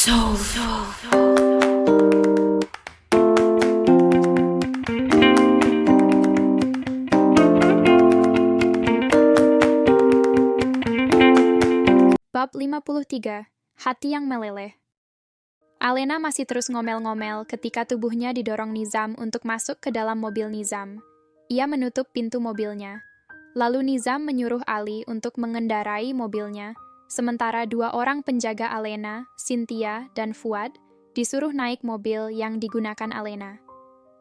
Bab 53. Hati yang meleleh. Alena masih terus ngomel-ngomel ketika tubuhnya didorong Nizam untuk masuk ke dalam mobil Nizam. Ia menutup pintu mobilnya. Lalu Nizam menyuruh Ali untuk mengendarai mobilnya, sementara dua orang penjaga Alena, Cynthia, dan Fuad, disuruh naik mobil yang digunakan Alena.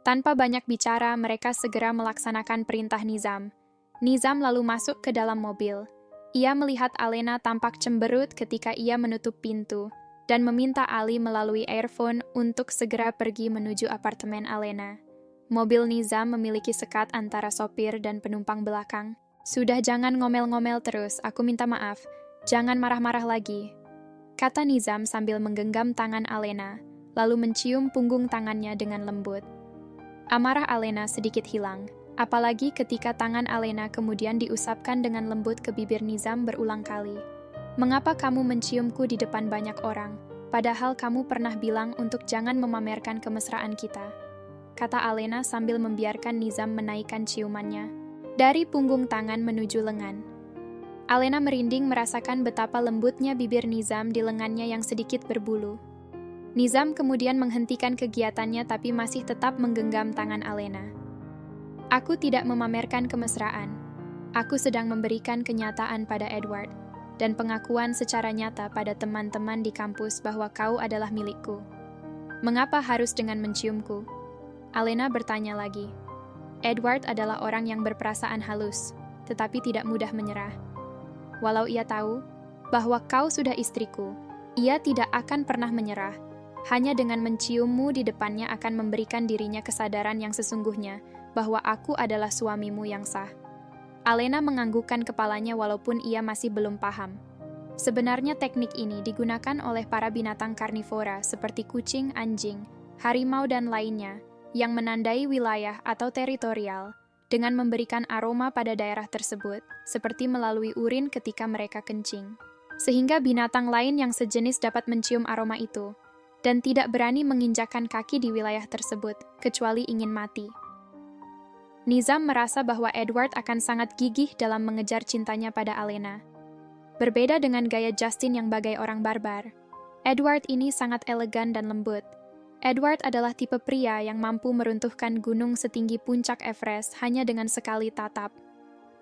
Tanpa banyak bicara, mereka segera melaksanakan perintah Nizam. Nizam lalu masuk ke dalam mobil. Ia melihat Alena tampak cemberut ketika ia menutup pintu dan meminta Ali melalui earphone untuk segera pergi menuju apartemen Alena. Mobil Nizam memiliki sekat antara sopir dan penumpang belakang. "Sudah, jangan ngomel-ngomel terus, aku minta maaf. Jangan marah-marah lagi," kata Nizam sambil menggenggam tangan Alena, lalu mencium punggung tangannya dengan lembut. Amarah Alena sedikit hilang. Apalagi ketika tangan Alena kemudian diusapkan dengan lembut ke bibir Nizam berulang kali. "Mengapa kamu menciumku di depan banyak orang, padahal kamu pernah bilang untuk jangan memamerkan kemesraan kita?" kata Alena sambil membiarkan Nizam menaikkan ciumannya dari punggung tangan menuju lengan. Alena merinding merasakan betapa lembutnya bibir Nizam di lengannya yang sedikit berbulu. Nizam kemudian menghentikan kegiatannya tapi masih tetap menggenggam tangan Alena. "Aku tidak memamerkan kemesraan. Aku sedang memberikan kenyataan pada Edward, dan pengakuan secara nyata pada teman-teman di kampus bahwa kau adalah milikku. Mengapa harus dengan menciumku?" Alena bertanya lagi. Edward adalah orang yang berperasaan halus, tetapi tidak mudah menyerah. Walau ia tahu bahwa kau sudah istriku, ia tidak akan pernah menyerah. Hanya dengan menciummu di depannya akan memberikan dirinya kesadaran yang sesungguhnya bahwa aku adalah suamimu yang sah. Alena menganggukkan kepalanya walaupun ia masih belum paham. Sebenarnya teknik ini digunakan oleh para binatang karnivora seperti kucing, anjing, harimau, dan lainnya yang menandai wilayah atau teritorial dengan memberikan aroma pada daerah tersebut, seperti melalui urin ketika mereka kencing. Sehingga binatang lain yang sejenis dapat mencium aroma itu dan tidak berani menginjakkan kaki di wilayah tersebut, kecuali ingin mati. Nizam merasa bahwa Edward akan sangat gigih dalam mengejar cintanya pada Alena. Berbeda dengan gaya Justin yang bagai orang barbar, Edward ini sangat elegan dan lembut. Edward adalah tipe pria yang mampu meruntuhkan gunung setinggi puncak Everest hanya dengan sekali tatap.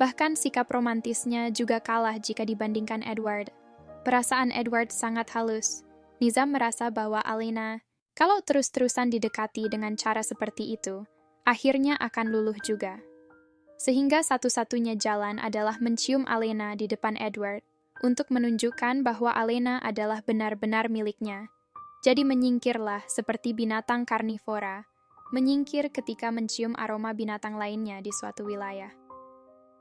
Bahkan sikap romantisnya juga kalah jika dibandingkan Edward. Perasaan Edward sangat halus. Nizam merasa bahwa Alena, kalau terus-terusan didekati dengan cara seperti itu, akhirnya akan luluh juga. Sehingga satu-satunya jalan adalah mencium Alena di depan Edward untuk menunjukkan bahwa Alena adalah benar-benar miliknya. Jadi menyingkirlah seperti binatang karnivora, menyingkir ketika mencium aroma binatang lainnya di suatu wilayah.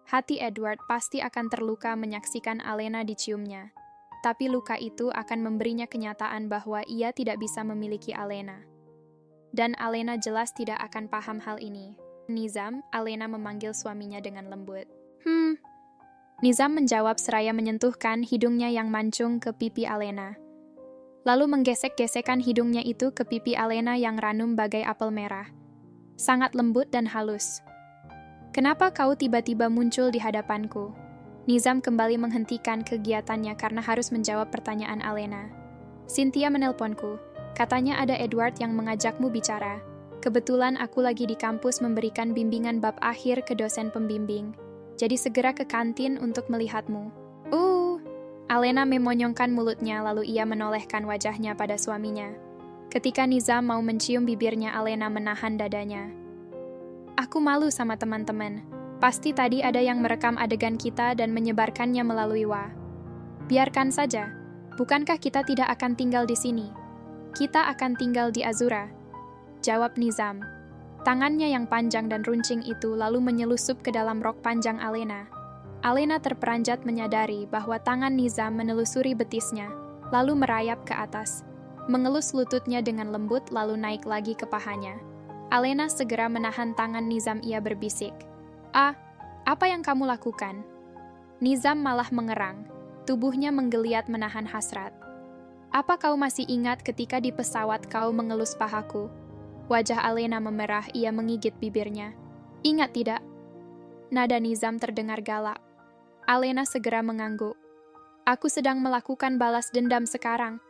Hati Edward pasti akan terluka menyaksikan Alena diciumnya, tapi luka itu akan memberinya kenyataan bahwa ia tidak bisa memiliki Alena. Dan Alena jelas tidak akan paham hal ini. "Nizam," Alena memanggil suaminya dengan lembut. Nizam menjawab seraya menyentuhkan hidungnya yang mancung ke pipi Alena. Lalu menggesek-gesekkan hidungnya itu ke pipi Alena yang ranum bagai apel merah. Sangat lembut dan halus. "Kenapa kau tiba-tiba muncul di hadapanku?" Nizam kembali menghentikan kegiatannya karena harus menjawab pertanyaan Alena. "Cynthia menelponku. Katanya ada Edward yang mengajakmu bicara. Kebetulan aku lagi di kampus memberikan bimbingan bab akhir ke dosen pembimbing. Jadi segera ke kantin untuk melihatmu." Alena memonyongkan mulutnya lalu ia menolehkan wajahnya pada suaminya. Ketika Nizam mau mencium bibirnya, Alena menahan dadanya. "Aku malu sama teman-teman. Pasti tadi ada yang merekam adegan kita dan menyebarkannya melalui WA. Biarkan saja. Bukankah kita tidak akan tinggal di sini? Kita akan tinggal di Azura," jawab Nizam. Tangannya yang panjang dan runcing itu lalu menyelusup ke dalam rok panjang Alena. Alena terperanjat menyadari bahwa tangan Nizam menelusuri betisnya, lalu merayap ke atas, mengelus lututnya dengan lembut lalu naik lagi ke pahanya. Alena segera menahan tangan Nizam. Ia berbisik, "Apa yang kamu lakukan?" Nizam malah mengerang, tubuhnya menggeliat menahan hasrat. Apa kau masih ingat ketika di pesawat kau mengelus pahaku? Wajah Alena memerah, ia menggigit bibirnya. Ingat tidak? Nada Nizam terdengar galak. Alena segera mengangguk. Aku sedang melakukan balas dendam sekarang,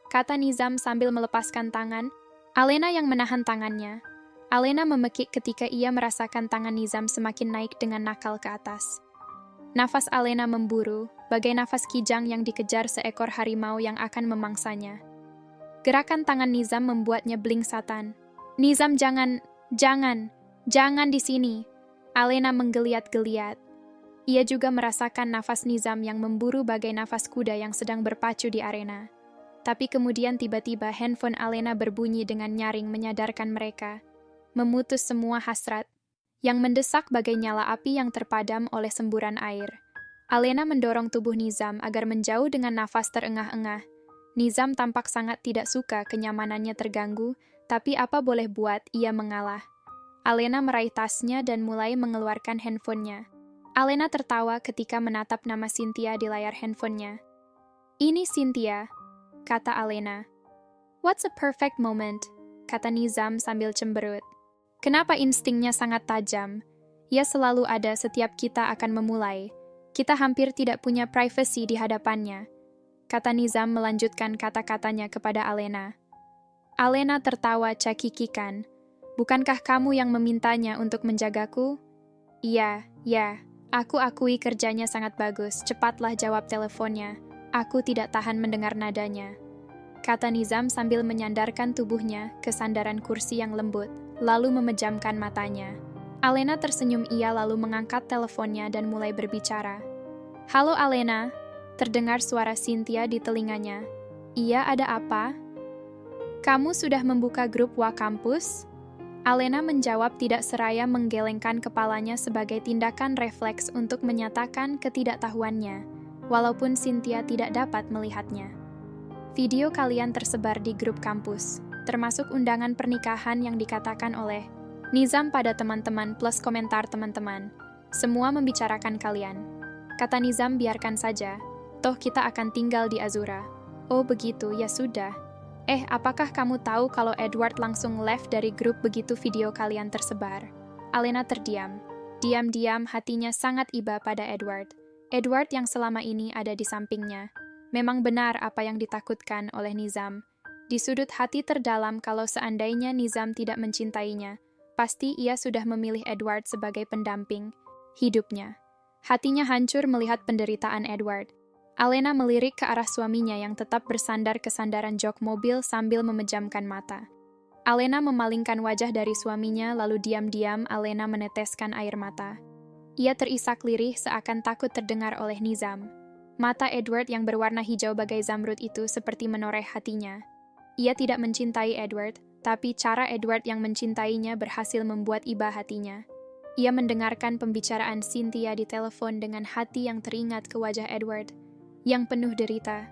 kata Nizam sambil melepaskan tangan. Alena yang menahan tangannya. Alena memekik ketika ia merasakan tangan Nizam semakin naik dengan nakal ke atas. Nafas Alena memburu, bagai nafas kijang yang dikejar seekor harimau yang akan memangsanya. Gerakan tangan Nizam membuatnya blingsatan. Nizam, jangan di sini. Alena menggeliat-geliat. Ia juga merasakan nafas Nizam yang memburu bagai nafas kuda yang sedang berpacu di arena. Tapi kemudian tiba-tiba handphone Alena berbunyi dengan nyaring menyadarkan mereka. Memutus semua hasrat, yang mendesak bagai nyala api yang terpadam oleh semburan air. Alena mendorong tubuh Nizam agar menjauh dengan nafas terengah-engah. Nizam tampak sangat tidak suka kenyamanannya terganggu, tapi apa boleh buat, ia mengalah. Alena meraih tasnya dan mulai mengeluarkan handphonenya. Alena tertawa ketika menatap nama Cynthia di layar handphonenya. Ini Cynthia, kata Alena. What's a perfect moment, kata Nizam sambil cemberut. Kenapa instingnya sangat tajam? Ia selalu ada setiap kita akan memulai. Kita hampir tidak punya privasi di hadapannya, kata Nizam melanjutkan kata-katanya kepada Alena. Alena tertawa cakikikan. Bukankah kamu yang memintanya untuk menjagaku? Iya, aku akui kerjanya sangat bagus. Cepatlah jawab teleponnya. Aku tidak tahan mendengar nadanya, kata Nizam sambil menyandarkan tubuhnya ke sandaran kursi yang lembut, lalu memejamkan matanya. Alena tersenyum, ia lalu mengangkat teleponnya dan mulai berbicara. Halo Alena, terdengar suara Cynthia di telinganya. Iya, ada apa? Kamu sudah membuka grup WA kampus? Alena menjawab tidak seraya menggelengkan kepalanya sebagai tindakan refleks untuk menyatakan ketidaktahuannya, walaupun Cynthia tidak dapat melihatnya. Video kalian tersebar di grup kampus, termasuk undangan pernikahan yang dikatakan oleh Nizam pada teman-teman plus komentar teman-teman. Semua membicarakan kalian. Kata Nizam, biarkan saja, toh kita akan tinggal di Azura. Oh begitu, ya sudah. Apakah kamu tahu kalau Edward langsung left dari grup begitu video kalian tersebar? Alena terdiam. Diam-diam hatinya sangat iba pada Edward. Edward yang selama ini ada di sampingnya. Memang benar apa yang ditakutkan oleh Nizam. Di sudut hati terdalam kalau seandainya Nizam tidak mencintainya, pasti ia sudah memilih Edward sebagai pendamping hidupnya. Hatinya hancur melihat penderitaan Edward. Alena melirik ke arah suaminya yang tetap bersandar ke sandaran jok mobil sambil memejamkan mata. Alena memalingkan wajah dari suaminya, lalu diam-diam Alena meneteskan air mata. Ia terisak lirih seakan takut terdengar oleh Nizam. Mata Edward yang berwarna hijau bagai zamrud itu seperti menoreh hatinya. Ia tidak mencintai Edward, tapi cara Edward yang mencintainya berhasil membuat iba hatinya. Ia mendengarkan pembicaraan Cynthia di telepon dengan hati yang teringat ke wajah Edward, yang penuh derita.